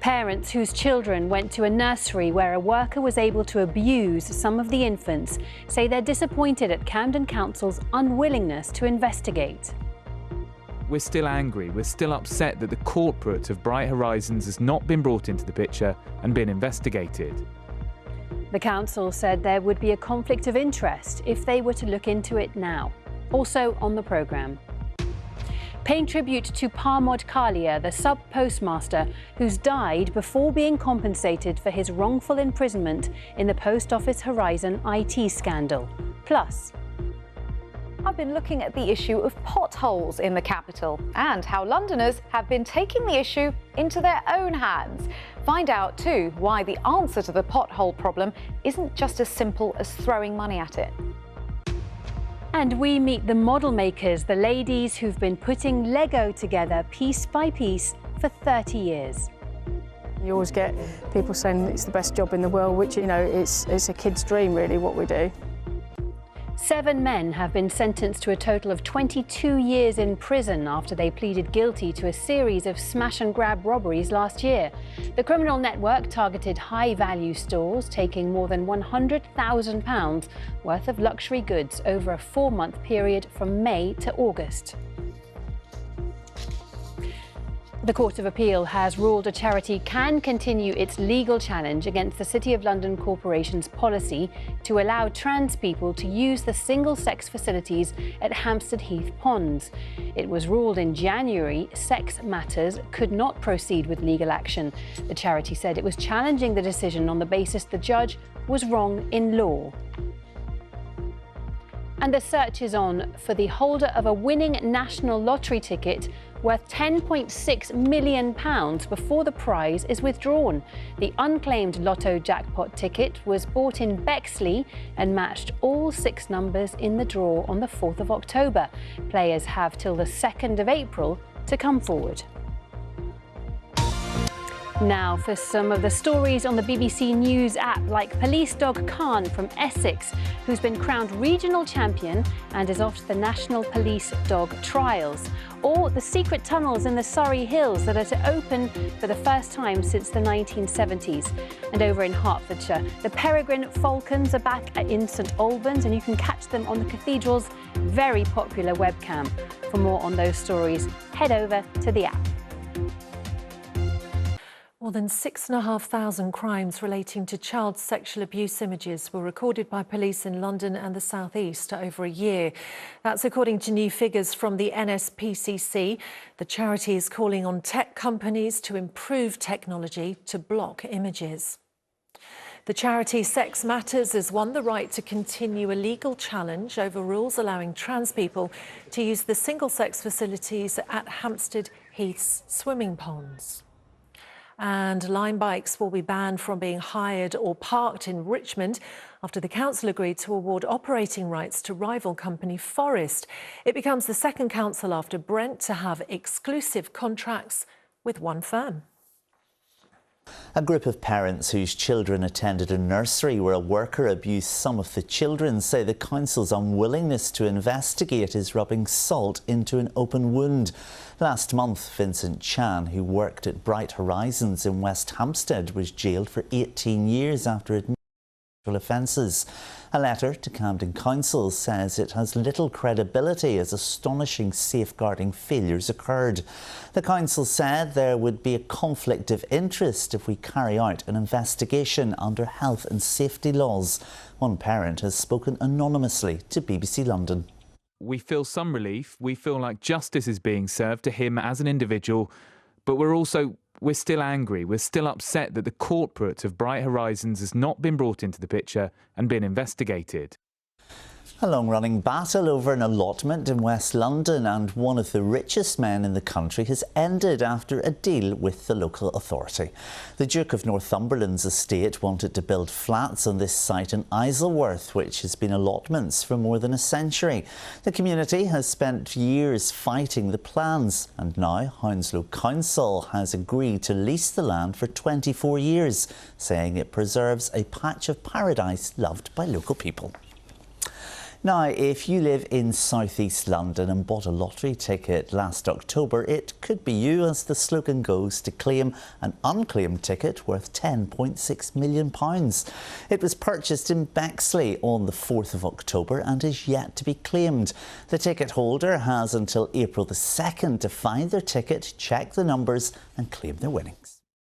Parents whose children went to a nursery where a worker was able to abuse some of the infants say they're disappointed at Camden Council's unwillingness to investigate. We're still angry, we're still upset that the corporate of Bright Horizons has not been brought into the picture and been investigated. The council said there would be a conflict of interest if they were to look into it now. Also on the programme. Paying tribute to Parmod Kalia, the sub-postmaster who's died before being compensated for his wrongful imprisonment in the Post Office Horizon IT scandal. Plus, I've been looking at the issue of potholes in the capital and how Londoners have been taking the issue into their own hands. Find out too why the answer to the pothole problem isn't just as simple as throwing money at it. And we meet the model makers, the ladies who've been putting Lego together piece by piece for 30 years. You always get people saying it's the best job in the world, which, you know, it's a kid's dream really what we do. 7 men have been sentenced to a total of 22 years in prison after they pleaded guilty to a series of smash-and-grab robberies last year. The criminal network targeted high-value stores, taking more than £100,000 worth of luxury goods over a 4-month period from May to August. The Court of Appeal has ruled a charity can continue its legal challenge against the City of London Corporation's policy to allow trans people to use the single-sex facilities at Hampstead Heath Ponds. It was ruled in January Sex Matters could not proceed with legal action. The charity said it was challenging the decision on the basis the judge was wrong in law. And the search is on for the holder of a winning national lottery ticket worth £10.6 million before the prize is withdrawn. The unclaimed lotto jackpot ticket was bought in Bexley and matched all 6 numbers in the draw on the 4th of October. Players have till the 2nd of April to come forward. Now for some of the stories on the BBC News app, like police dog Khan from Essex, who's been crowned regional champion and is off to the National Police Dog Trials. Or the secret tunnels in the Surrey Hills that are to open for the first time since the 1970s. And over in Hertfordshire, the peregrine falcons are back in St Albans, and you can catch them on the cathedral's very popular webcam. For more on those stories, head over to the app. More than 6,500 crimes relating to child sexual abuse images were recorded by police in London and the South East over a year. That's according to new figures from the NSPCC. The charity is calling on tech companies to improve technology to block images. The charity Sex Matters has won the right to continue a legal challenge over rules allowing trans people to use the single-sex facilities at Hampstead Heath's swimming ponds. And line bikes will be banned from being hired or parked in Richmond after the council agreed to award operating rights to rival company Forest. It becomes the second council after Brent to have exclusive contracts with one firm. A group of parents whose children attended a nursery where a worker abused some of the children say the council's unwillingness to investigate is rubbing salt into an open wound. Last month, Vincent Chan, who worked at Bright Horizons in West Hampstead, was jailed for 18 years after admitting offences. A letter to Camden Council says it has little credibility as astonishing safeguarding failures occurred. The council said there would be a conflict of interest if we carry out an investigation under health and safety laws. One parent has spoken anonymously to BBC London. We feel some relief. We feel like justice is being served to him as an individual, but we're still angry. We're still upset that the corporate of Bright Horizons has not been brought into the picture and been investigated. A long-running battle over an allotment in West London and one of the richest men in the country has ended after a deal with the local authority. The Duke of Northumberland's estate wanted to build flats on this site in Isleworth, which has been allotments for more than a century. The community has spent years fighting the plans, and now Hounslow Council has agreed to lease the land for 24 years, saying it preserves a patch of paradise loved by local people. Now, if you live in South East London and bought a lottery ticket last October, it could be you, as the slogan goes, to claim an unclaimed ticket worth £10.6 million. It was purchased in Bexley on the 4th of October and is yet to be claimed. The ticket holder has until April the 2nd to find their ticket, check the numbers and claim their winnings.